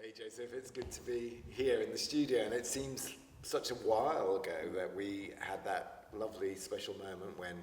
Hey Joseph, it's good to be here in the studio, and it seems such a while ago that we had that lovely special moment when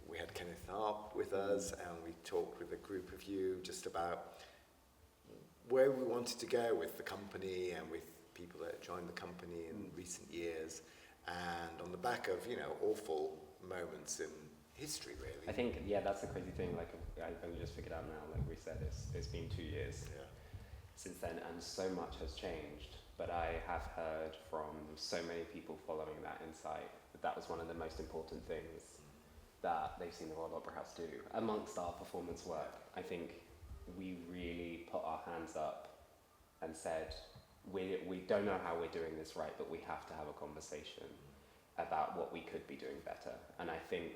we had Kenneth Tharp with us and we talked with a group of you just about where we wanted to go with the company and with people that joined the company in recent years, and on the back of, awful moments in history, really. I think, that's the crazy thing, like, I only just figured out now, like we said, it's been 2 years since then, and so much has changed. But I have heard from so many people following that insight that was one of the most important things that they've seen the Royal Opera House do. Amongst our performance work, I think we really put our hands up and said, we don't know how we're doing this right, but we have to have a conversation about what we could be doing better. And I think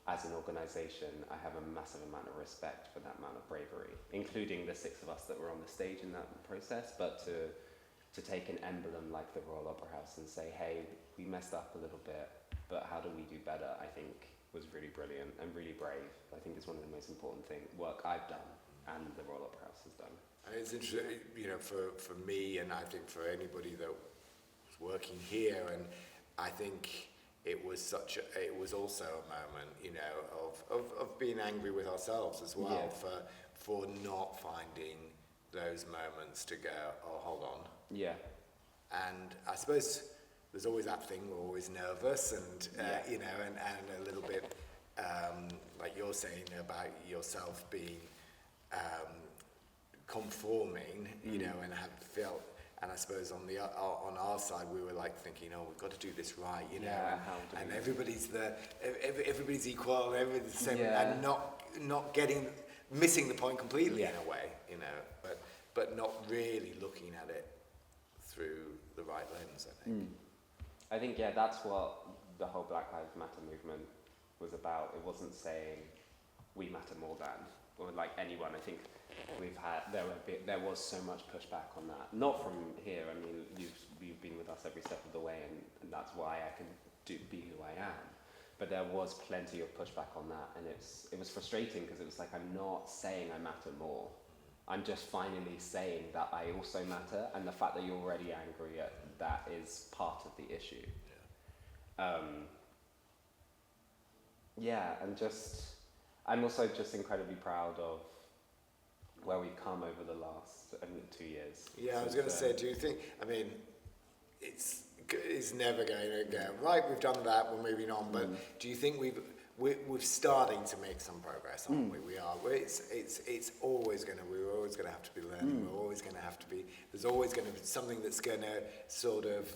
as an organisation, I have a massive amount of respect for that amount of bravery, including the 6 of us that were on the stage in that process, but to take an emblem like the Royal Opera House and say, hey, we messed up a little bit, but how do we do better, I think was really brilliant and really brave. I think it's one of the most important work I've done and the Royal Opera House has done. And it's interesting, for me, and I think for anybody that was working here, and I think it was also a moment, of being angry with ourselves as well, for not finding those moments to go, oh, hold on. Yeah. And I suppose there's always that thing, we're always nervous and, and a little bit, like you're saying about yourself being conforming, and have felt, and I suppose on our side we were like thinking, oh, we've got to do this right, and everybody's equal, everybody's the same, and not missing the point completely in a way, but not really looking at it through the right lens, I think. I think, that's what the whole Black Lives Matter movement was about. It wasn't saying we matter more than, or like anyone. I think there was so much pushback on that. Not from here. I mean, you've been with us every step of the way, and that's why I can be who I am. But there was plenty of pushback on that, and it was frustrating because it was like, I'm not saying I matter more. I'm just finally saying that I also matter, and the fact that you're already angry at that is part of the issue. And I'm also just incredibly proud of where we've come over the last 2 years. Yeah, I was going to say, do you think, it's never going to go, right, we've done that, we're moving on, but do you think we're starting to make some progress, aren't we? We are. It's always going to, we're always going to have to be learning, we're always going to have to be, there's always going to be something that's going to sort of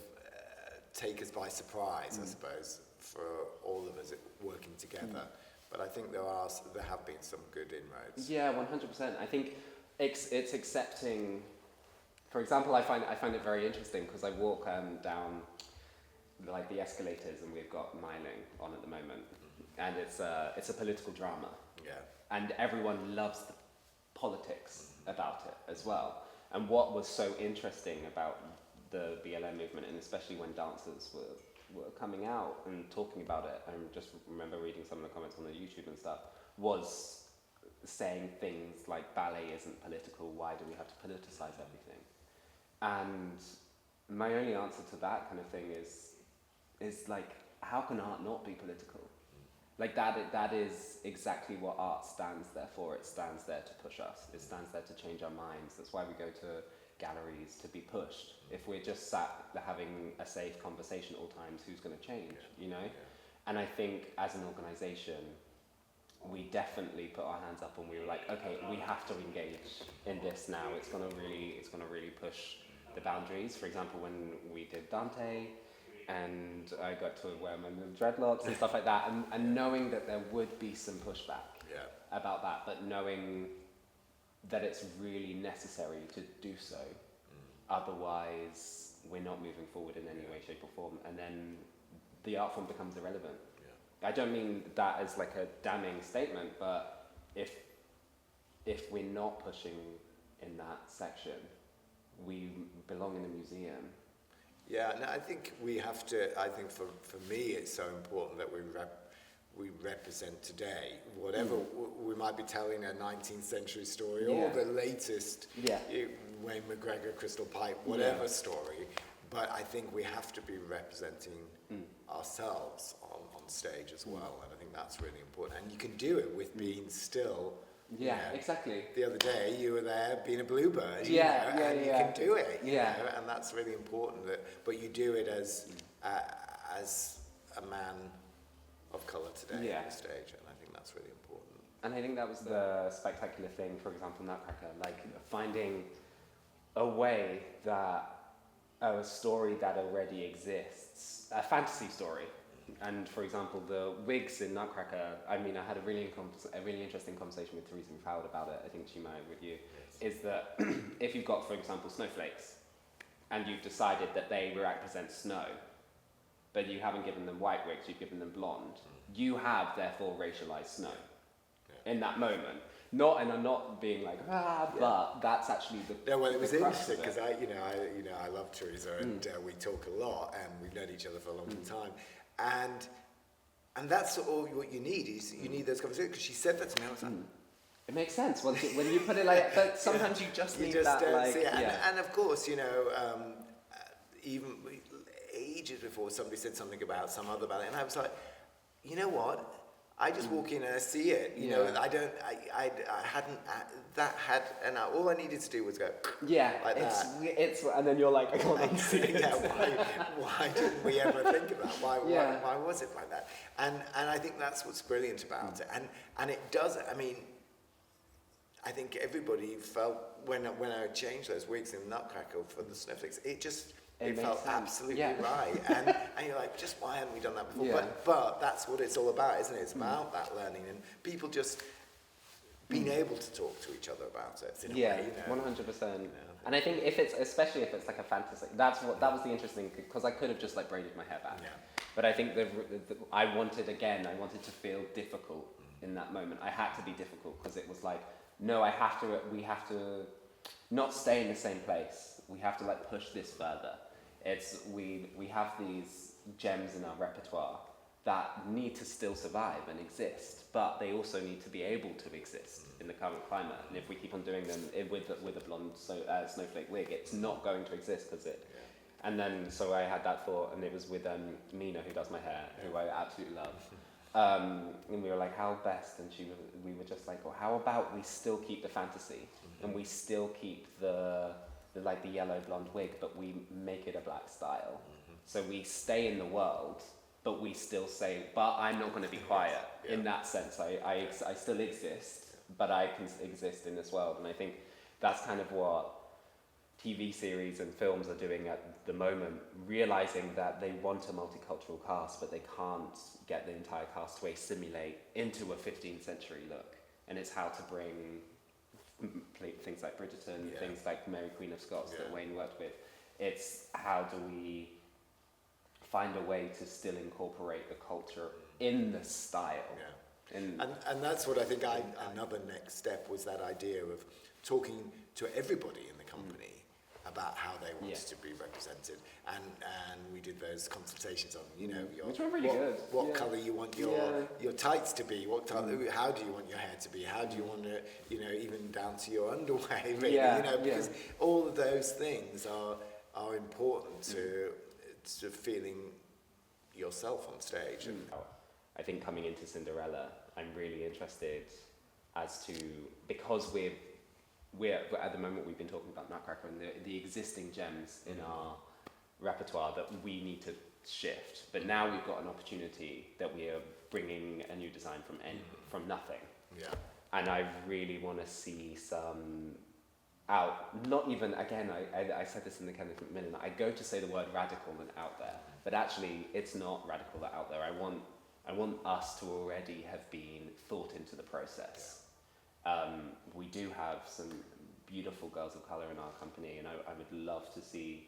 take us by surprise, I suppose, for all of us working together. But I think there have been some good inroads. Yeah, 100%. I think it's accepting. For example, I find it very interesting because I walk down like the escalators, and we've got Miling on at the moment, and it's a political drama. Yeah. And everyone loves the politics about it as well. And what was so interesting about the BLM movement, and especially when dancers were coming out and talking about it, I just remember reading some of the comments on the YouTube and stuff, was saying things like, ballet isn't political, why do we have to politicize everything? And my only answer to that kind of thing is like, how can art not be political? Like that is exactly what art stands there for. It stands there to push us. It stands there to change our minds. That's why we go to galleries, to be pushed. If we're just sat having a safe conversation at all times, who's going to change, And I think as an organisation, we definitely put our hands up and we were like, okay, we have to engage in this now. It's going to really push the boundaries. For example, when we did Dante, and I got to wear my little dreadlocks and stuff like that, and knowing that there would be some pushback about that, but knowing that it's really necessary to do so. Otherwise, we're not moving forward in any way, shape or form, and then the art form becomes irrelevant. I don't mean that as like a damning statement, but if we're not pushing in that section, we belong in a museum. Yeah, and I think we have to, I think for me it's so important that we we represent today. Whatever we might be telling a 19th century story Yeah. or the latest Yeah. Wayne McGregor, Crystal Pipe, whatever story. But I think we have to be representing ourselves on stage as well. And I think that's really important. And you can do it with being still. Yeah, you know, exactly. The other day you were there being a bluebird, you Yeah, know, yeah, and you yeah. can do it, you Yeah. know, and that's really important. But you do it as a man of colour today on the stage, and I think that's really important. And I think that was the spectacular thing, for example, Nutcracker, like finding a way that a story that already exists, a fantasy story. And for example, the wigs in Nutcracker, I mean, I had a really interesting conversation with Teresa McFowd about it, I think she might with you, is that if you've got, for example, snowflakes, and you've decided that they represent snow, but you haven't given them white wigs, you've given them blonde, you have therefore racialized snow in that moment. And I'm not being like, but that's actually the. Yeah, well, it was the crux interesting of it. because I love Teresa, and we talk a lot, and we've known each other for a long time, and that's all what you need. Is you need those conversations. Because she said that to me, I was like. It makes sense when you put it like. But sometimes you just need that. Don't like, see it. And of course, you know, even ages before somebody said something about some other ballet, and I was like, you know what? I just walk in and I see it. You know, I hadn't and all I needed to do was go. Yeah, like it's and then you're like, I can't unsee it. Yeah, why didn't we ever think of that? Why was it like that? And I think that's what's brilliant about it. And it does. I mean, I think everybody felt when I changed those wigs in Nutcracker for the snowflakes, it felt sense. absolutely right. And you're like, just why hadn't we done that before? Yeah. But that's what it's all about, isn't it? It's about that learning and people just being able to talk to each other about it in a way, you know. 100%. And I think especially if it's like a fantasy, that was the interesting, because I could have just like braided my hair back. Yeah. But I think I wanted to feel difficult in that moment. I had to be difficult because it was like, no, we have to not stay in the same place. We have to like push this further. We have these gems in our repertoire that need to still survive and exist, but they also need to be able to exist in the current climate. And if we keep on doing them with a blonde snowflake wig, it's not going to exist, is it? Yeah. And then so I had that thought, and it was with Mina, who does my hair, who I absolutely love. And we were like, how best? And we were just like, well, how about we still keep the fantasy, and we still keep the yellow blonde wig, but we make it a black style. So we stay in the world, but we still say, but I'm not going to be quiet. In that sense, I still exist, but I can exist in this world. And I think that's kind of what TV series and films are doing at the moment, realizing that they want a multicultural cast, but they can't get the entire cast to assimilate into a 15th century look. And it's how to bring things like Bridgerton, things like Mary Queen of Scots that Wayne worked with. It's how do we find a way to still incorporate the culture in the style. And that's what I think another next step was that idea of talking to everybody in the company about how they wanted to be represented, and we did those consultations on, you know, which were really good. What colour you want your tights to be, how do you want your hair to be, how do you want it, you know, even down to your underwear, really, you know, because all of those things are important to feeling yourself on stage. And I think coming into Cinderella, I'm really interested as to, because we're at the moment we've been talking about Nutcracker and the existing gems in our repertoire that we need to shift. But now we've got an opportunity that we are bringing a new design from nothing. Yeah. And I really want to see some out, not even, again, I said this in the Kenneth Macmillan, I go to say the word radical and out there, but actually it's not radical that out there. I want us to already have been thought into the process. We do have some beautiful girls of colour in our company, and I would love to see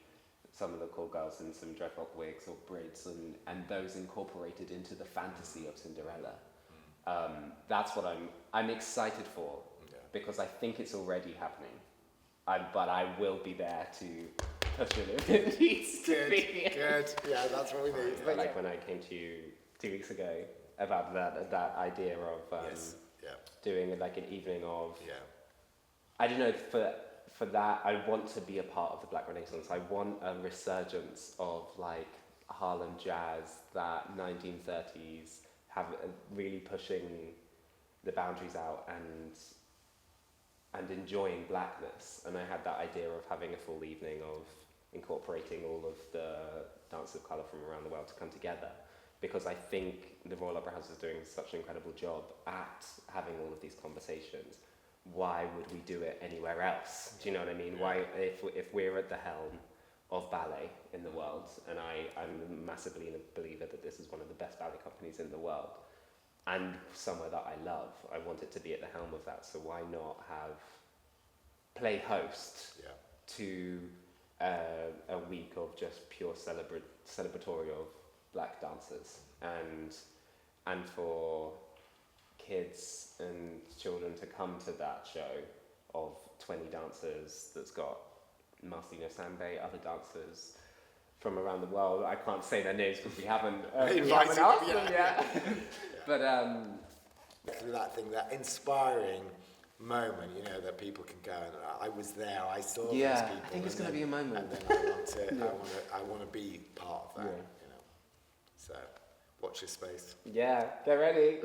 some of the cool girls in some dreadlock wigs or braids and those incorporated into the fantasy of Cinderella. That's what I'm excited for, because I think it's already happening. But I will be there to push it if it needs to be. Good, yeah, that's what we need. Like when I came to you 2 weeks ago, about that idea of Yes. Yeah. doing like an evening of. Yeah. I don't know, for that, I want to be a part of the Black Renaissance. I want a resurgence of like Harlem jazz, that 1930s, really pushing the boundaries out and enjoying blackness. And I had that idea of having a full evening of incorporating all of the dances of colour from around the world to come together. Because I think the Royal Opera House is doing such an incredible job at having all of these conversations. Why would we do it anywhere else? Do you know what I mean? Yeah. Why, if we're at the helm of ballet in the world, and I'm massively a believer that this is one of the best ballet companies in the world, and somewhere that I love, I want it to be at the helm of that. So why not have play host to a week of just pure celebratory of black dancers, and for kids and children to come to that show of 20 dancers that's got Marcelino Sambe, other dancers from around the world. I can't say their names because we haven't asked them yet. But that inspiring moment, you know, that people can go and I was there, I saw these people. I think it's going to be a moment. And then I want to be part of that, you know. So watch this space. Yeah, get ready.